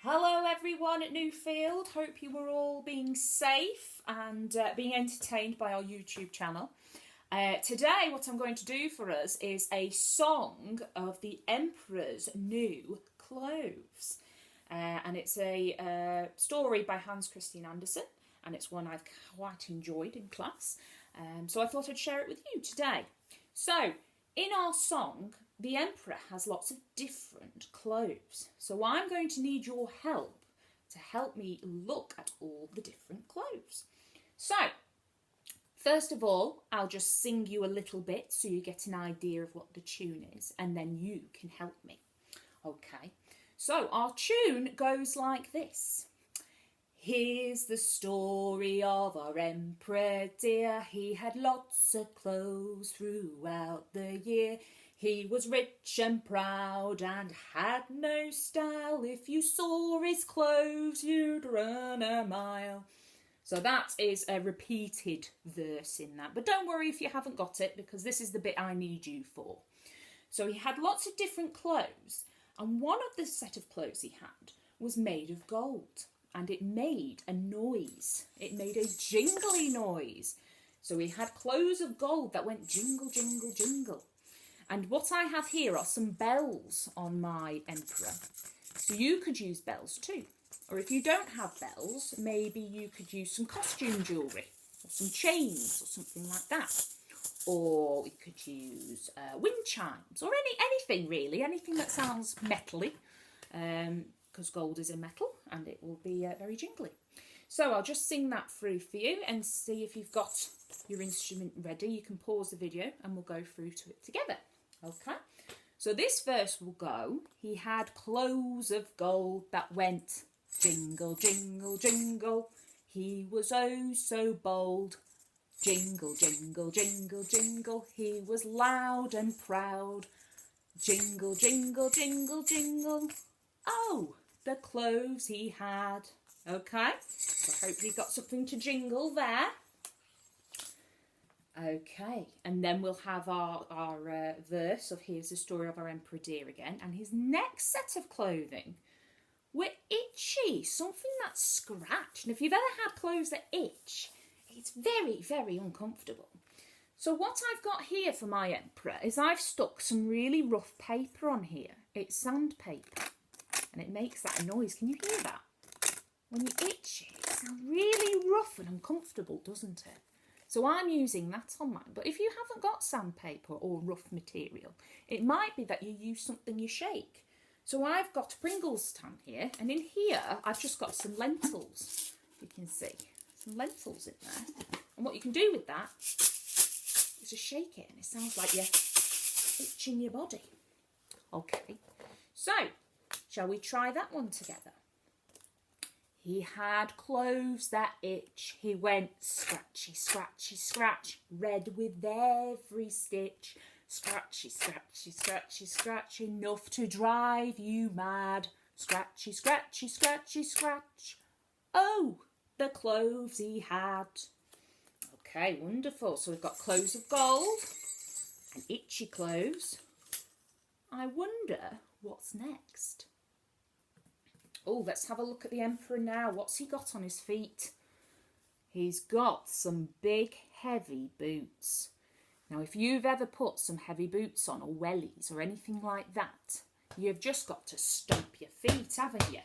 Hello everyone at Newfield, hope you were all being safe and being entertained by our YouTube channel. Today what I'm going to do for us is a song of the Emperor's New Clothes. And it's a story by Hans Christian Andersen, and it's one I've quite enjoyed in class. So I thought I'd share it with you today. So, in our song, the Emperor has lots of different clothes. So I'm going to need your help to help me look at all the different clothes. So, first of all, I'll just sing you a little bit so you get an idea of what the tune is, and then you can help me. Okay, so our tune goes like this. Here's the story of our emperor dear. He had lots of clothes throughout the year. He was rich and proud and had no style. If you saw his clothes, you'd run a mile. So that is a repeated verse in that. But don't worry if you haven't got it, because this is the bit I need you for. So he had lots of different clothes, and one of the set of clothes he had was made of gold. And it made a noise. It made a jingly noise. So he had clothes of gold that went jingle, jingle, jingle. And what I have here are some bells on my emperor. So you could use bells too. Or if you don't have bells, maybe you could use some costume jewellery or some chains or something like that. Or we could use wind chimes or anything really, anything that sounds metally. Because gold is a metal and it will be very jingly. So I'll just sing that through for you and see if you've got your instrument ready. You can pause the video and we'll go through to it together. Okay, so this verse will go, he had clothes of gold that went jingle, jingle, jingle. He was oh so bold. Jingle, jingle, jingle, jingle. He was loud and proud. Jingle, jingle, jingle, jingle. Oh, the clothes he had. Okay, so hopefully you've got something to jingle there. Okay, and then we'll have our verse of here's the story of our emperor dear again. And his next set of clothing were itchy, something that scratched. And if you've ever had clothes that itch, it's very, very uncomfortable. So what I've got here for my emperor is I've stuck some really rough paper on here. It's sandpaper. And it makes that noise. Can you hear that? When you itch it sounds really rough and uncomfortable, doesn't it? So I'm using that on mine. But if you haven't got sandpaper or rough material, it might be that you use something you shake. So I've got Pringles tan here, and in here I've just got some lentils. You can see some lentils in there. And what you can do with that is just shake it, and it sounds like you're itching your body. Okay, so shall we try that one together? He had clothes that itch. He went scratchy, scratchy, scratch, red with every stitch. Scratchy, scratchy, scratchy, scratch, enough to drive you mad. Scratchy, scratchy, scratchy, scratch. Oh, the clothes he had. Okay, wonderful. So we've got clothes of gold and itchy clothes. I wonder what's next. Oh, let's have a look at the emperor now. What's he got on his feet? He's got some big, heavy boots. Now, if you've ever put some heavy boots on, or wellies, or anything like that, you've just got to stomp your feet, haven't you?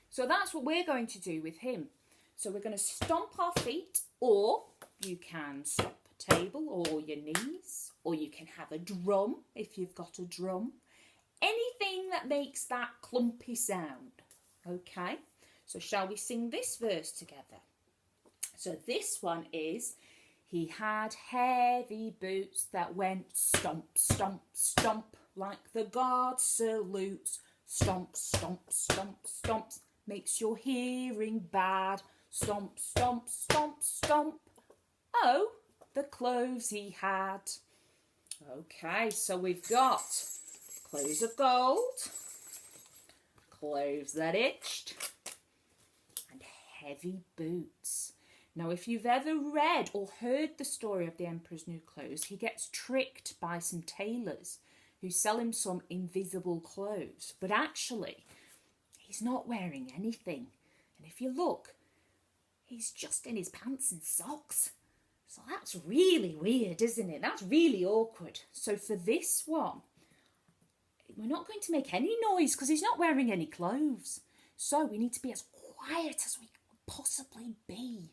So that's what we're going to do with him. So we're going to stomp our feet, or you can stomp a table, or your knees, or you can have a drum, if you've got a drum. Anything that makes that clumpy sound. Okay, so shall we sing this verse together? So this one is, he had heavy boots that went stomp, stomp, stomp, like the guard salutes. Stomp, stomp, stomp, stomp, makes your hearing bad. Stomp, stomp, stomp, stomp. Oh, the clothes he had. Okay, so we've got clothes of gold, clothes that itched, and heavy boots. Now, if you've ever read or heard the story of the Emperor's New Clothes, he gets tricked by some tailors who sell him some invisible clothes. But actually, he's not wearing anything. And if you look, he's just in his pants and socks. So that's really weird, isn't it? That's really awkward. So for this one, we're not going to make any noise because he's not wearing any clothes. So we need to be as quiet as we can possibly be.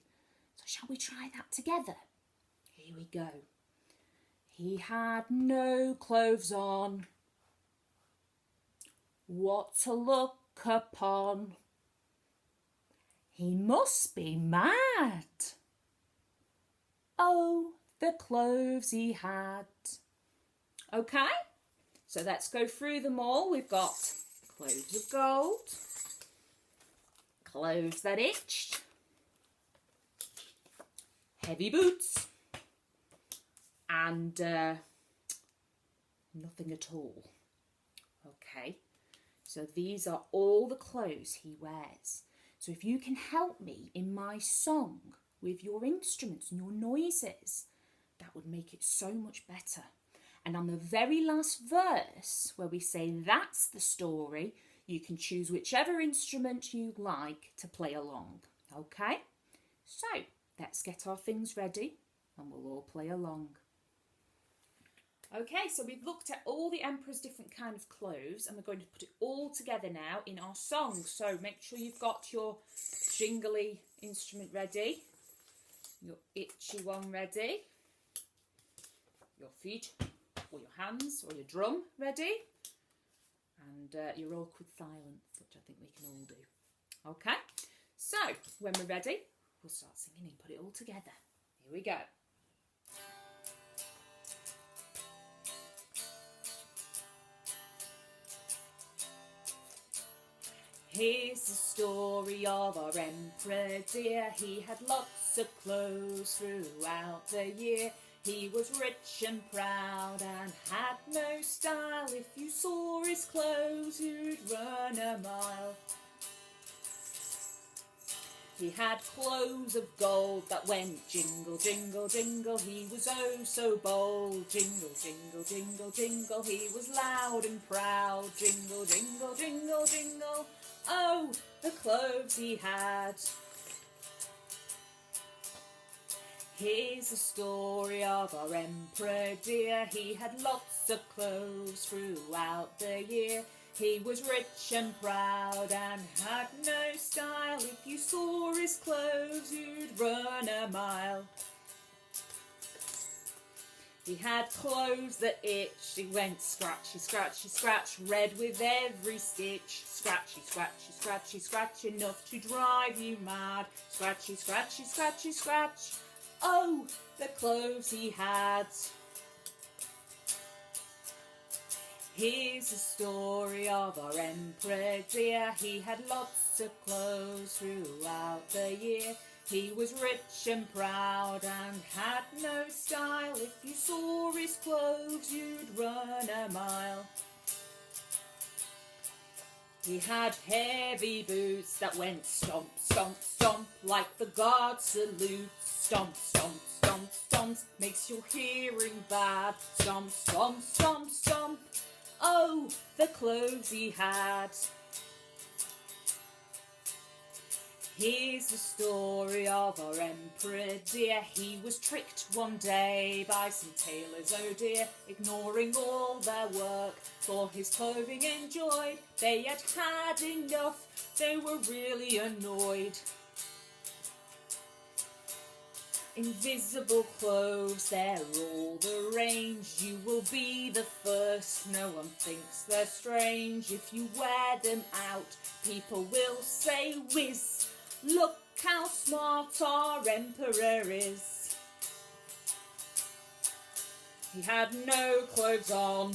So shall we try that together? Here we go. He had no clothes on. What to look upon. He must be mad. Oh, the clothes he had. Okay, so let's go through them all. We've got clothes of gold, clothes that itched, heavy boots, and nothing at all. Okay, so these are all the clothes he wears. So if you can help me in my song with your instruments and your noises, that would make it so much better. And on the very last verse, where we say that's the story, you can choose whichever instrument you like to play along. Okay? So let's get our things ready and we'll all play along. Okay, so we've looked at all the emperor's different kind of clothes and we're going to put it all together now in our song. So make sure you've got your jingly instrument ready, your itchy one ready, your feet or your hands or your drum ready, and your awkward silence, which I think we can all do. Okay, so when we're ready, we'll start singing and put it all together. Here we go. Here's the story of our emperor dear. He had lots of clothes throughout the year. He was rich and proud and had no style. If you saw his clothes, you'd run a mile. He had clothes of gold that went jingle, jingle, jingle. He was oh so bold. Jingle, jingle, jingle, jingle. He was loud and proud. Jingle, jingle, jingle, jingle. Oh, the clothes he had. Here's the story of our emperor dear. He had lots of clothes throughout the year. He was rich and proud and had no style. If you saw his clothes, you'd run a mile. He had clothes that itched. He went scratchy, scratchy, scratch, red with every stitch. Scratchy, scratchy, scratchy, scratch, enough to drive you mad. Scratchy, scratchy, scratchy, scratch. Oh, the clothes he had. Here's the story of our emperor dear. He had lots of clothes throughout the year. He was rich and proud and had no style. If you saw his clothes, you'd run a mile. He had heavy boots that went stomp, stomp, stomp, like the guard salute. Stomp, stomp, stomp, stomp, makes your hearing bad. Stomp, stomp, stomp, stomp. Oh, the clothes he had. Here's the story of our emperor dear. He was tricked one day by some tailors, oh dear, ignoring all their work for his clothing enjoyed. They had had enough, they were really annoyed. Invisible clothes, they're all the range. You will be the first, no one thinks they're strange. If you wear them out, people will say whiz. Look how smart our emperor is. He had no clothes on,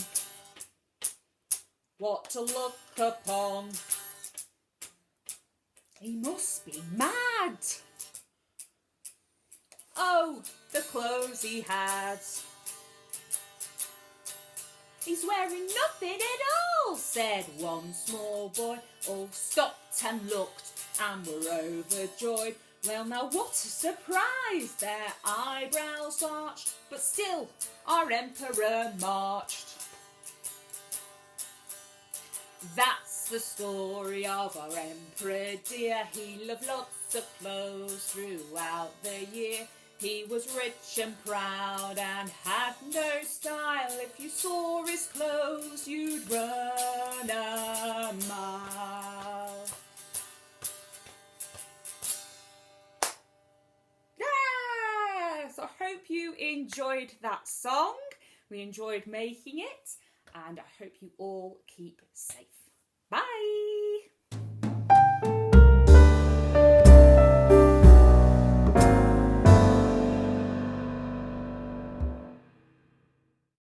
what to look upon. He must be mad. Oh, the clothes he had. He's wearing nothing at all, said one small boy. All stopped and looked and were overjoyed. Well, now what a surprise! Their eyebrows arched, but still our emperor marched. That's the story of our emperor dear. He loved lots of clothes throughout the year. He was rich and proud and had no style. If you saw his clothes, you'd run a mile. Yes! I hope you enjoyed that song. We enjoyed making it, and I hope you all keep safe.